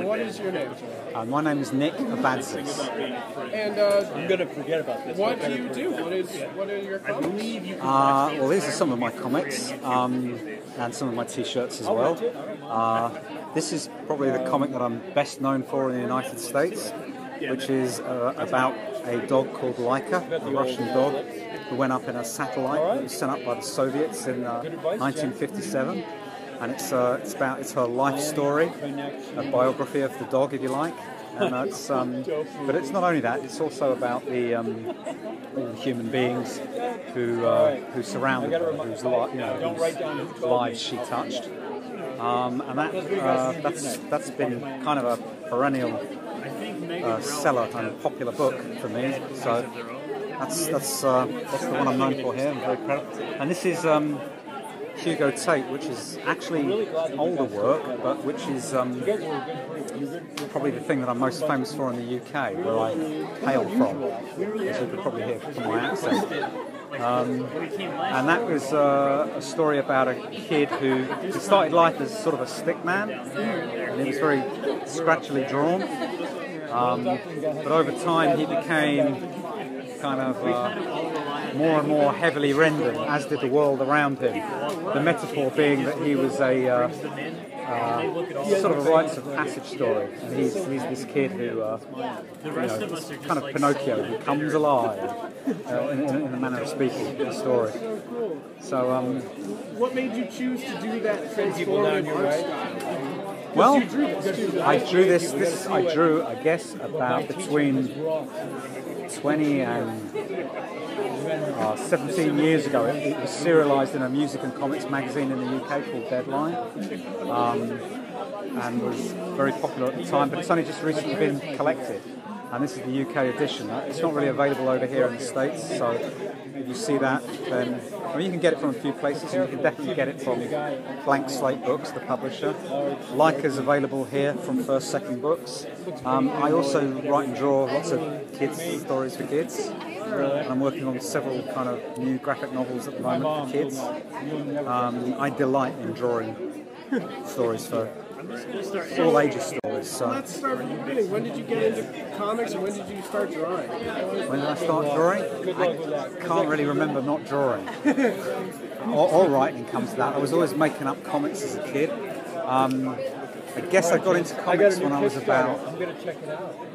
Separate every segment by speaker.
Speaker 1: what is your name?
Speaker 2: My name is Nick Abadzis.
Speaker 1: And
Speaker 3: I'm going to forget about this.
Speaker 1: What do you do? What are your comics?
Speaker 2: Well, these are some of my comics and some of my T-shirts as well. This is probably the comic that I'm best known for in the United States, which is about a dog called Laika, a Russian dog, who went up in a satellite that was sent up by the Soviets in 1957. And it's her life story, a biography of the dog, if you like. And but it's not only that; it's also about all the human beings who surrounded her, whose lives she touched. And that's been kind of a perennial seller, kind of popular book for me. So that's the one I'm known for here. I'm very proud. And this is Hugo Tate, which is actually older work, but which is probably the thing that I'm most famous for in the UK, where I hail from, as you could probably hear from my accent. And that was a story about a kid who started life as sort of a stickman, and he was very scratchily drawn. But over time he became kind of more and more heavily rendered, as did the world around him. The metaphor being that he was a sort of a rites of passage story, and he's this kid who, kind of Pinocchio, who comes alive in a manner of speaking in the story. So,
Speaker 1: what made you choose to do that transformative art style?
Speaker 2: Well, I drew this. I drew, I guess, about between 20 and 17 years ago. It was serialised in a music and comics magazine in the UK called Deadline, and was very popular at the time, but it's only just recently been collected, and this is the UK edition. It's not really available over here in the States, so if you see that, then you can get it from a few places, and you can definitely get it from Blank Slate Books, the publisher. Laika's available here from First Second Books. I also write and draw lots of kids' stories for kids. And I'm working on several kind of new graphic novels at the moment for kids. I delight in drawing stories for all ages stories. So.
Speaker 1: Let's start from the beginning. When did you get into comics, and when did you start drawing?
Speaker 2: When did I start drawing? I can't really remember not drawing. or writing comes to that. I was always making up comics as a kid. I guess I got into comics when I was about,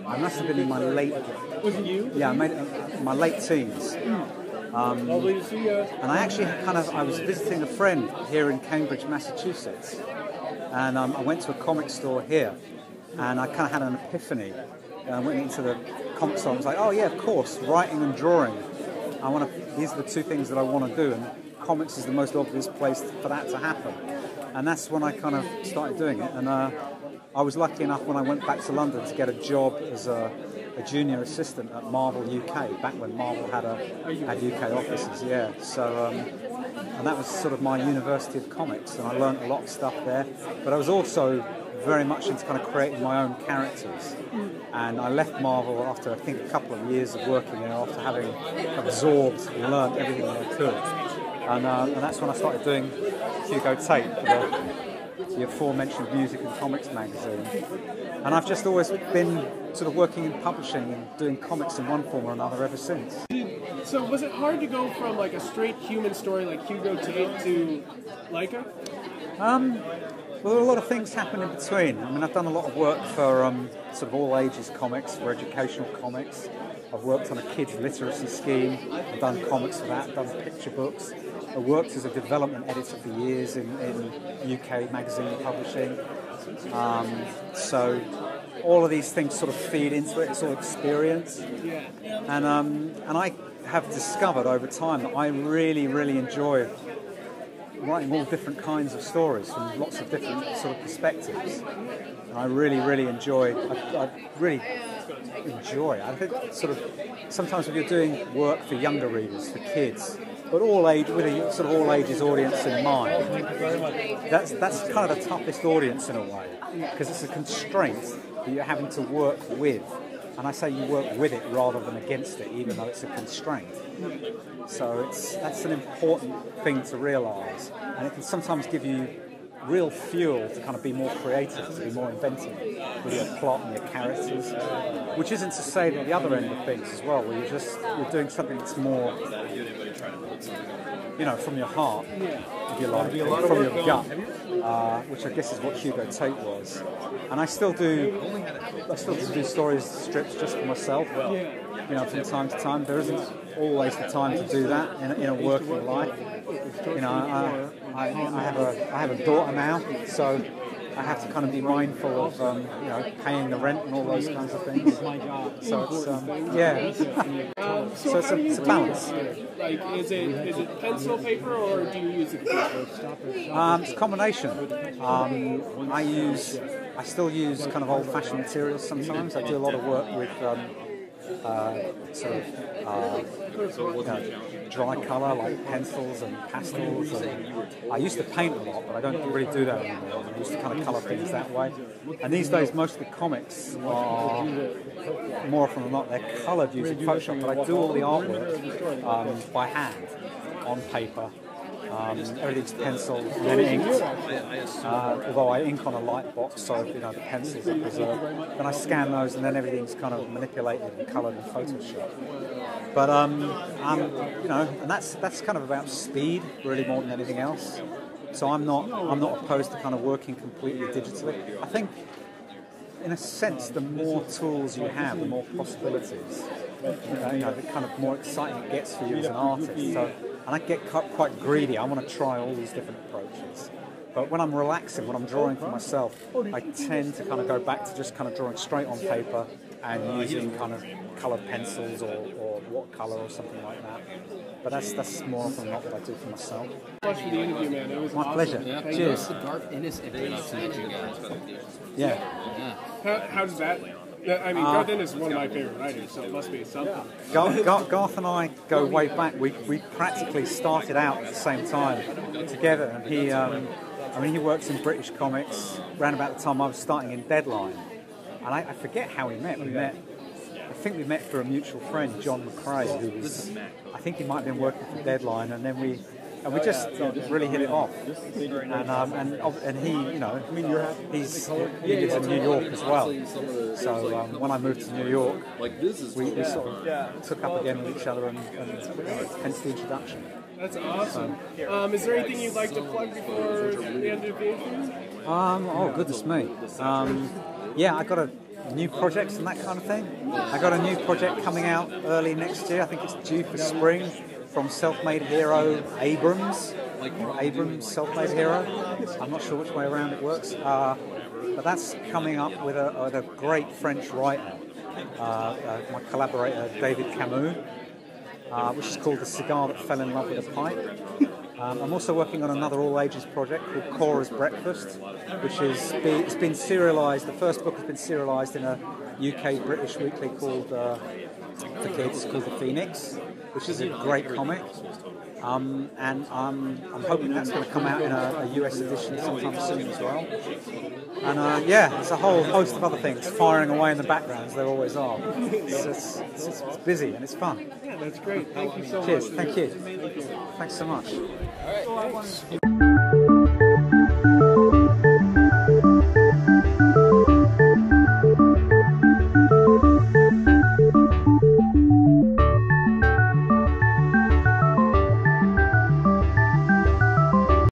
Speaker 2: I must have been in my late,
Speaker 1: Was it you?
Speaker 2: yeah, my late teens.
Speaker 1: Lovely to see you.
Speaker 2: And I actually I was visiting a friend here in Cambridge, Massachusetts, and I went to a comic store here, and I kind of had an epiphany. And I went into the comic store and was like, oh yeah, of course, writing and drawing. These are the two things that I want to do, and comics is the most obvious place for that to happen. And that's when I kind of started doing it. And I was lucky enough when I went back to London to get a job as a junior assistant at Marvel UK, back when Marvel had UK offices, yeah. So, and that was sort of my University of Comics, and I learned a lot of stuff there. But I was also very much into kind of creating my own characters. And I left Marvel after, I think, a couple of years of working there, after having absorbed and learned everything that I could. And that's when I started doing Hugo Tate for the aforementioned music and comics magazine. And I've just always been sort of working in publishing and doing comics in one form or another ever since.
Speaker 1: So was it hard to go from like a straight human story like Hugo Tate to Laika?
Speaker 2: Well, a lot of things happen in between. I mean, I've done a lot of work for sort of all ages comics, for educational comics. I've worked on a kids' literacy scheme. I've done comics for that. I've done picture books. I've worked as a development editor for years in UK magazine publishing. So all of these things sort of feed into it. It's all experience. And I have discovered over time that I really, really enjoy writing all different kinds of stories from lots of different sort of perspectives. And I really, really enjoy. I think sort of sometimes when you're doing work for younger readers, for kids, but all age with a sort of all ages audience in mind. That's kind of the toughest audience in a way, because it's a constraint that you're having to work with. And I say you work with it rather than against it, even though it's a constraint. So that's an important thing to realise, and it can sometimes give you real fuel to kind of be more creative, to be more inventive with your plot and your characters. Which isn't to say that the other end of things as well, where you're doing something that's more, you know, from your heart, if you like, from your gut, which I guess is what Hugo Tate was. And I still do stories, strips just for myself. You know, from time to time. There isn't always the time to do that in a working life. You know, I have a daughter now, so I have to kind of be mindful of you know, paying the rent and all those kinds of things. So it's so it's a balance.
Speaker 1: Like, is it pencil paper or do you use it?
Speaker 2: It's a combination. I still use kind of old-fashioned materials sometimes. I do a lot of work with dry colour, like pencils and pastels. And I used to paint a lot, but I don't really do that anymore. I used to kind of colour things that way. And these days, most of the comics are, more often than not, they're coloured using Photoshop, but I do all the artwork by hand on paper. Everything's penciled and then inked. Although I ink on a light box, so you know the pencils are preserved. Then I scan those, and then everything's kind of manipulated and coloured in Photoshop. But you know, and that's kind of about speed, really, more than anything else. So I'm not opposed to kind of working completely digitally. I think, in a sense, the more tools you have, the more possibilities. You know, the kind of more exciting it gets for you as an artist. So, and I get quite greedy. I want to try all these different approaches. But when I'm relaxing, when I'm drawing for myself, I tend to kind of go back to just kind of drawing straight on paper and using kind of coloured pencils or watercolour or something like that. But that's more often than not what I do for myself.
Speaker 1: Thanks for the interview, man. It was
Speaker 2: my pleasure.
Speaker 3: Yeah.
Speaker 2: Cheers.
Speaker 3: The dark innocent face that you guys.
Speaker 2: Yeah.
Speaker 1: How does that? I mean, Garth Ennis is one of my favorite writers, so it must be something.
Speaker 2: Garth and I go way back. We practically started out at the same time together, and he, I mean, he works in British comics around about the time I was starting in Deadline, and I forget how we met. I think we met through a mutual friend, John McRae, who was, I think he might have been working for Deadline, and then we just really hit it off. And he, you know, he lives in New York as well. So when I moved to New York, we sort of took up again with each other, and hence the introduction.
Speaker 1: That's awesome. Is there anything you'd like to plug before the end of the interview?
Speaker 2: Oh, goodness me. Yeah, I got a new projects and that kind of thing. I got a new project coming out early next year. I think it's due for spring, from self-made hero Abrams. Abrams, self-made hero. I'm not sure which way around it works. But that's coming up with a great French writer, my collaborator David Camus, which is called The Cigar That Fell in Love with a Pipe. I'm also working on another all-ages project called Cora's Breakfast, which it's been serialised. The first book has been serialised in a UK-British weekly called for kids called The Phoenix, which is a great comic. And I'm hoping that's going to come out in a US edition sometime soon as well. And yeah, there's a whole host of other things firing away in the background, as there always are. It's busy and it's fun.
Speaker 1: Yeah, that's great. Thank you so much.
Speaker 2: Cheers. Thank you. Thanks so much.